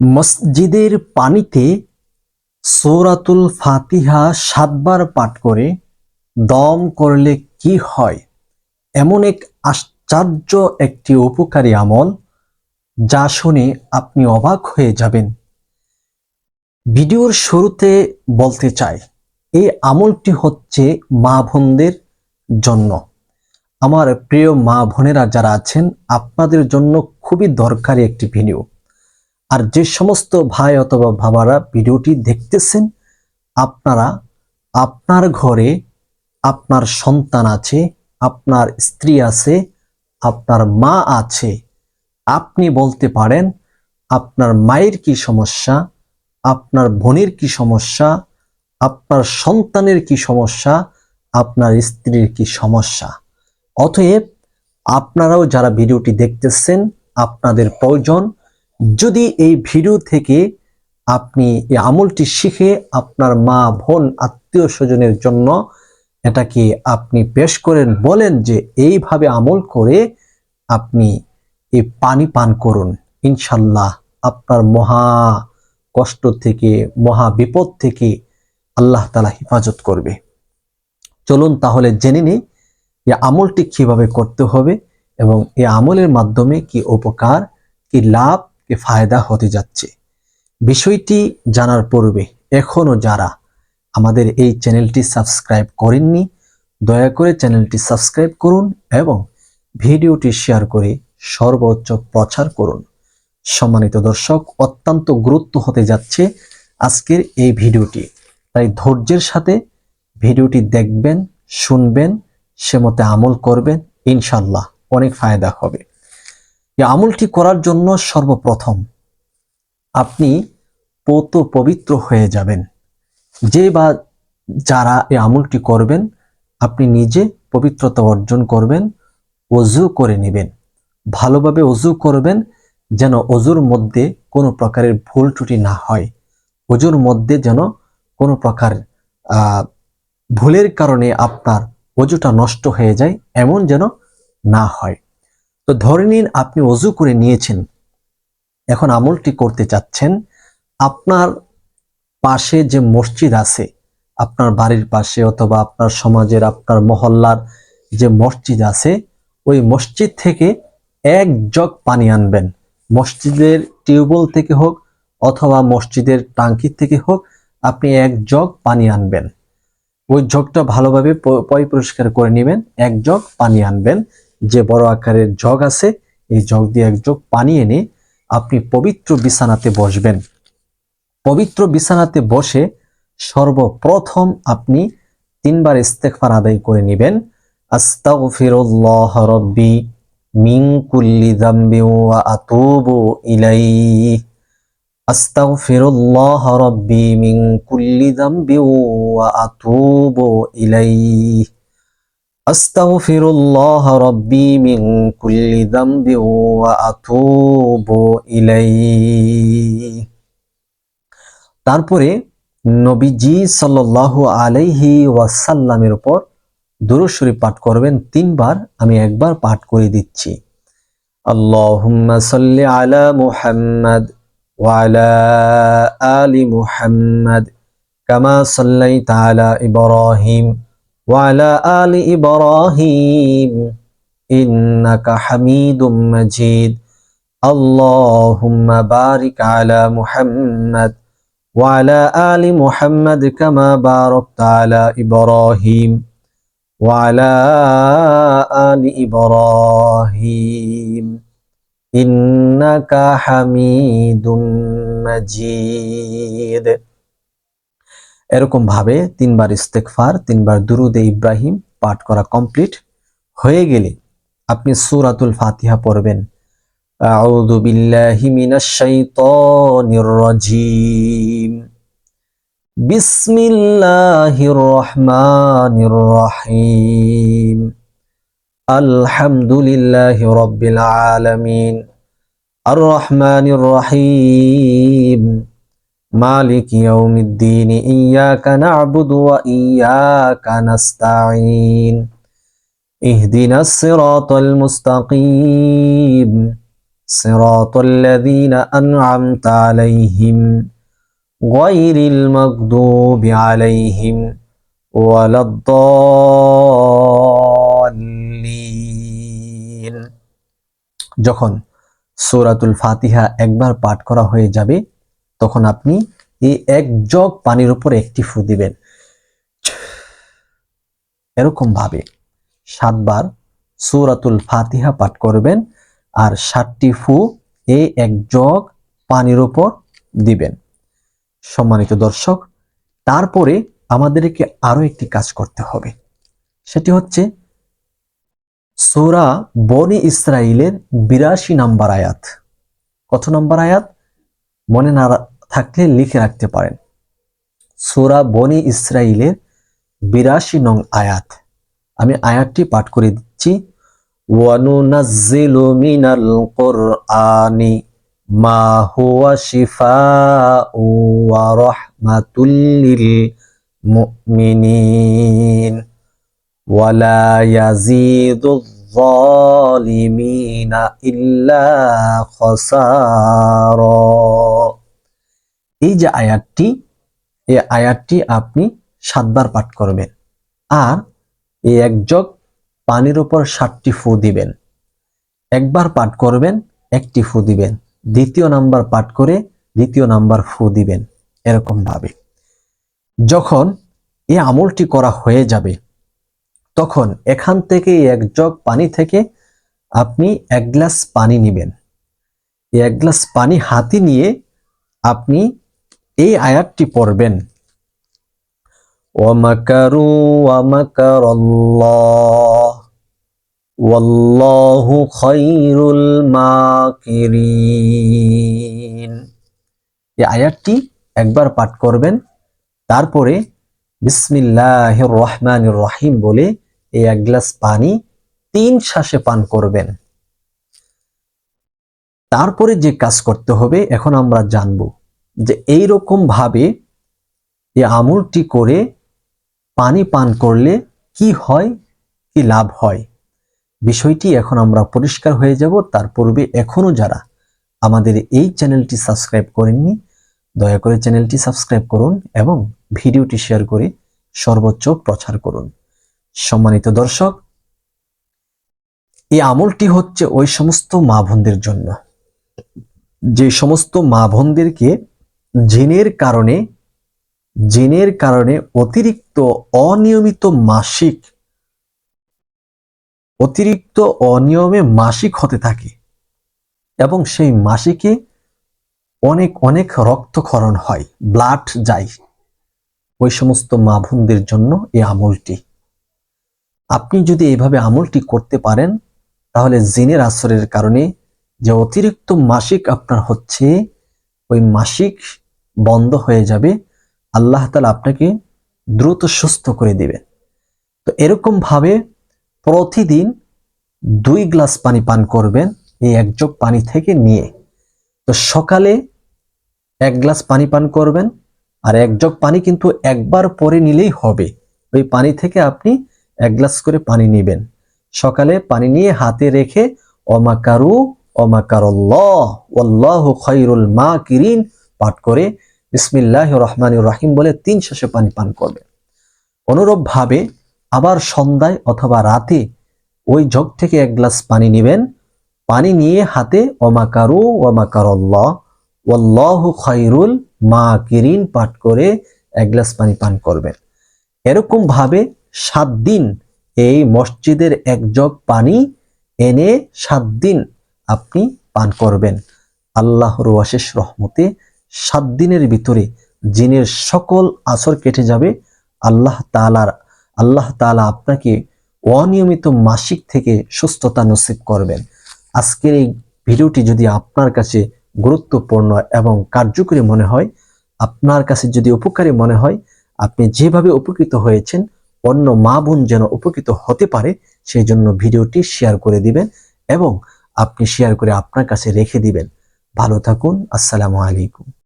মসজিদের পানিতে সূরাতুল ফাতিহা ৭ বার পাঠ করে দম করলে কি হয়? এমন এক আশ্চর্য একটি উপকারী আমল, যা শুনে আপনি অবাক হয়ে যাবেন। ভিডিওর শুরুতে বলতে চাই, এই আমলটি হচ্ছে মা বোনদের জন্য। আমার প্রিয় মা বোনেরা যারা আছেন, আপনাদের জন্য খুবই দরকারি একটি ভিডিও। আর যে সমস্ত ভাই অথবা বাবারা ভিডিওটি দেখতেছেন, আপনারা আপনার ঘরে আপনার সন্তান আছে, আপনার স্ত্রী আছে, আপনার মা আছে। আপনি বলতে পারেন আপনার মায়ের কি সমস্যা, আপনার বোনের কি সমস্যা, আপনার সন্তানের কি সমস্যা, আপনার স্ত্রীর কি সমস্যা। অতএব আপনারাও যারা ভিডিওটি দেখতেছেন, আপনাদের প্রয়োজন, যদি এই ভিডিও থেকে আপনি এই আমলটি শিখে আপনার মা বোন আত্মীয় স্বজনের জন্য এটাকে আপনি পেশ করেন, বলেন যে এইভাবে আমল করে আপনি এই পানি পান করুন, ইনশাল্লাহ আপনার মহা কষ্ট থেকে, মহা বিপদ থেকে আল্লাহ তাআলা হেফাজত করবে। চলুন তাহলে জেনে নিই এই আমলটি কিভাবে করতে হবে এবং এই আমলের মাধ্যমে কি উপকার, কি লাভ, কি ফায়দা হতে যাচ্ছে। বিষয়টি জানার পূর্বে এখনো যারা আমাদের এই চ্যানেলটি সাবস্ক্রাইব করেননি, দয়া করে চ্যানেলটি সাবস্ক্রাইব করুন এবং ভিডিওটি শেয়ার করে সর্বোচ্চ প্রচার করুন। সম্মানিত দর্শক, অত্যন্ত গুরুত্ব হতে যাচ্ছে আজকের এই ভিডিওটি, তাই ধৈর্যের সাথে ভিডিওটি দেখবেন, শুনবেন, সে মতে আমল করবেন, ইনশাল্লাহ অনেক ফায়দা হবে। এই আমলটি করার জন্য সর্বপ্রথম আপনি পবিত্র হয়ে যাবেন। যে বা যারা এই আমলটি করবেন, আপনি নিজে পবিত্রতা অর্জন করবেন, ওযু করে নেবেন, ভালোভাবে ওযু করবেন, যেন ওযুর মধ্যে কোনো প্রকারের ভুল ত্রুটি না হয়। ওযুর মধ্যে যেন কোনো প্রকার ভুলের কারণে আপনার ওযুটা নষ্ট হয়ে যায়, এমন যেন না হয়। তো ধরে নিন আপনি ওযু করে নিয়েছেন, এখন আমলটি করতে চাচ্ছেন। আপনার পাশে যে মসজিদ আছে, আপনার বাড়ির পাশে অথবা আপনার সমাজের, আপনার মহল্লার যে মসজিদ আছে, ওই মসজিদ থেকে 1 জগ পানি আনবেন। মসজিদের টিউবওয়েল থেকে হোক অথবা মসজিদের টাঙ্কি থেকে হোক, আপনি 1 জগ পানি আনবেন। ওই জগটা ভালোভাবে পরিষ্কার করে নেবেন। 1 জগ পানি আনবেন, যে বড় আকারের জগ আছে, এই জগ দিয়ে 1 জগ পানি এনে আপনি পবিত্র বিছানাতে বসবেন। পবিত্র বিছানাতে বসে সর্বপ্রথম আপনি 3 বার ইস্তেগফার আদায় করে নেবেন। আস্তাগফিরুল্লাহ রাব্বি মিন কুল্লি যামবি ওয়া আতুবু ইলাইহি। আস্তাগফিরুল্লাহ রাব্বি মিন কুল্লি যামবি ওয়া আতুবু ইলাইহি। আস্তাগফিরুল্লাহ রাব্বি মিন কুল্লি যামবি ওয়া আতুবু ইলাইহি। তারপরে নবীজি সাল্লাল্লাহু আলাইহি ওয়াসাল্লামের উপর দুরূদ শরীফ পাঠ করবেন 3 বার। আমি একবার পাঠ করে দিচ্ছি। আল্লাহুম্মা সাল্লি আলা মুহাম্মাদ ওয়া আলা আলি মুহাম্মাদ কামা সাল্লাইতা আলা ইব্রাহিম ওয়া আলা আলি ইব্রাহিম ইন্নাকা হামিদুম মাজিদ। আল্লাহুম্মা বারিক আলা মুহাম্মাদ وعلى آل محمد كما باركت على إبراهيم وعلى آل إبراهيم إنك حميد مجيد। এরকম ভাবে 3 বার ইস্তেগফার, 3 বার দুরুদে ইব্রাহিম পাঠ করা কমপ্লিট হয়ে গেলে আপনি সূরাতুল ফাতিহা পড়বেন। আউযু বিল্লাহি মিনাশ শাইতানির রাজীম। বিসমিল্লাহির রহমানির রহিম। আলহামদুলিল্লাহি রাব্বিল আলামিন। আর রহমানির রহিম। মালিকি ইয়াউমিদ্দিন। ইয়াকা না'বুদু ওয়া ইয়াকা নাস্তাঈন। ইহদিনাস সিরাতাল মুস্তাকিম। সিরাতাল্লাযীনা আন'আমতা আলাইহিম গায়রিল মাগদুবি আলাইহিম ওয়ালাদ-দাল্লিন। যখন সূরাতুল ফাতিহা একবার পাঠ করা হয়ে যাবে তখন আপনি এই এক জগ পানির উপর একটি ফু দিবেন। এরকম ভাবে 7 বার সূরাতুল ফাতিহা পাঠ করবেন আর 7টি ফু এই এক জগ পানির উপর দিবেন। সম্মানিত দর্শক, তারপরে আমাদেরকে আরো একটি কাজ করতে হবে, সেটি হচ্ছে সূরা বনি ইসরাইলের 82 নম্বর আয়াত। কত নম্বর আয়াত মনে না থাকলে লিখে রাখতে পারেন। সূরা বনি ইসরাইলের 82 নং আয়াত। আমি আয়াতটি পাঠ করে দিচ্ছি। ওয়ানুনাজ্জিলু মিনাল কুরআনি মা হুয়া শিফাউ ওয়া রাহমাতুল লিল মুমিনিন ওয়ালা ইয়াজিদুয যালিমিনা ইল্লা খাসারা। এই যে আয়াতটি, এই আয়াতটি আপনি 7 বার পাঠ করবেন আর এই এক জগ পানির উপর 7টি ফু দিবেন। একবার পাঠ করবেন, একটি ফু দিবেন, দ্বিতীয় নাম্বার পাঠ করে দ্বিতীয় নাম্বার ফু দিবেন। এরকম ভাবে যখন এই আমলটি করা হয়ে যাবে তখন এখান থেকে এক জগ পানি থেকে আপনি 1 গ্লাস পানি নেবেন। এই 1 গ্লাস পানি হাতে নিয়ে আপনি এই আয়াতটি পড়বেন। ওয়ামাকারু ওয়ামাকারাল্লাহ ওয়াল্লাহু খায়রুল মাকিরিন। এই আয়াতটি একবার পাঠ করবেন, তারপরে বিসমিল্লাহির রহমানির রহিম বলে এই 1 গ্লাস পানি 3 শ্বাসে পান করবেন। তারপরে যে কাজ করতে হবে এখন আমরা জানব যে এই রকম ভাবে এই আমলটি করে পানি পান করলে কি হয়, কি লাভ হয়, বিষয়টি এখন আমরা পরিষ্কার হয়ে যাব। তার পূর্বে এখনো যারা আমাদের এই চ্যানেলটি সাবস্ক্রাইব করেননি দয়া করে চ্যানেলটি সাবস্ক্রাইব করুন এবং ভিডিওটি শেয়ার করে সর্বোচ্চ প্রচার করুন। সম্মানিত দর্শক, এই আমলটি হচ্ছে ওই সমস্ত মা বোনদের জন্য যে সমস্ত মা বোনদেরকে জিনের কারণে অতিরিক্ত অনিয়মে মাসিক হতে থাকে এবং সেই মাসিকে অনেক রক্তক্ষরণ হয়, ব্লাড যায়। ওই সমস্ত মা বোনদের জন্য এই আমলটি। আপনি যদি এইভাবে আমলটি করতে পারেন তাহলে জিনের আসরের কারণে যে অতিরিক্ত মাসিক আপনার হচ্ছে ওই মাসিক বন্ধ হয়ে যাবে। আল্লাহ তাআলা আপনাকে দ্রুত সুস্থ করে দিবেন। তো এরকম ভাবে প্রতিদিন 2 গ্লাস পানি পান করবেন এই 1 জগ পানি থেকে নিয়ে। তো সকালে 1 গ্লাস পানি পান করবেন আর 1 জগ পানি কিন্তু একবার পরে নিলেই হবে। ওই পানি থেকে আপনি 1 গ্লাস করে পানি নেবেন। সকালে পানি নিয়ে হাতে রেখে ওয়ামাকারু ওয়ামাকারাল্লাহ ওয়াল্লাহু খায়রুল মাকিরিন পাঠ করে বিসমিল্লাহির রহমানির রহিম বলে 3 শ্বাসে পানি পান করবেন। অনুরূপ ভাবে আবার সন্ধ্যায় অথবা রাতে ওই জগ থেকে 1 গ্লাস পানি নেবেন। পানি নিয়ে হাতে ওয়ামাকারু ওয়ামাকারাল্লাহ ওয়াল্লাহু খায়রুল মাকিরিন পাঠ করে 1 গ্লাস পানি পান করবেন। এরকম ভাবে 7 দিন এই মসজিদের 1 জগ পানি এনে 7 দিন আপনি পান করবেন। আল্লাহর অশেষ রহমতে 7 দিনের ভিতরে জিনের সকল আসর কেটে যাবে। আল্লাহ তাআলা আপনাকে অনিয়মিত মাসিক থেকে সুস্থতা নসিব করবেন। আজকের এই ভিডিওটি যদি আপনার কাছে গুরুত্বপূর্ণ এবং কার্যকরী মনে হয়, আপনার কাছে যদি উপকারী মনে হয়, আপনি যেভাবে উপকৃত হয়েছেন অন্য মা বোন যেন উপকৃত হতে পারে সেই জন্য ভিডিওটি শেয়ার করে দিবেন এবং আপনি শেয়ার করে আপনার কাছে রেখে দিবেন। ভালো থাকুন। আসসালামু আলাইকুম।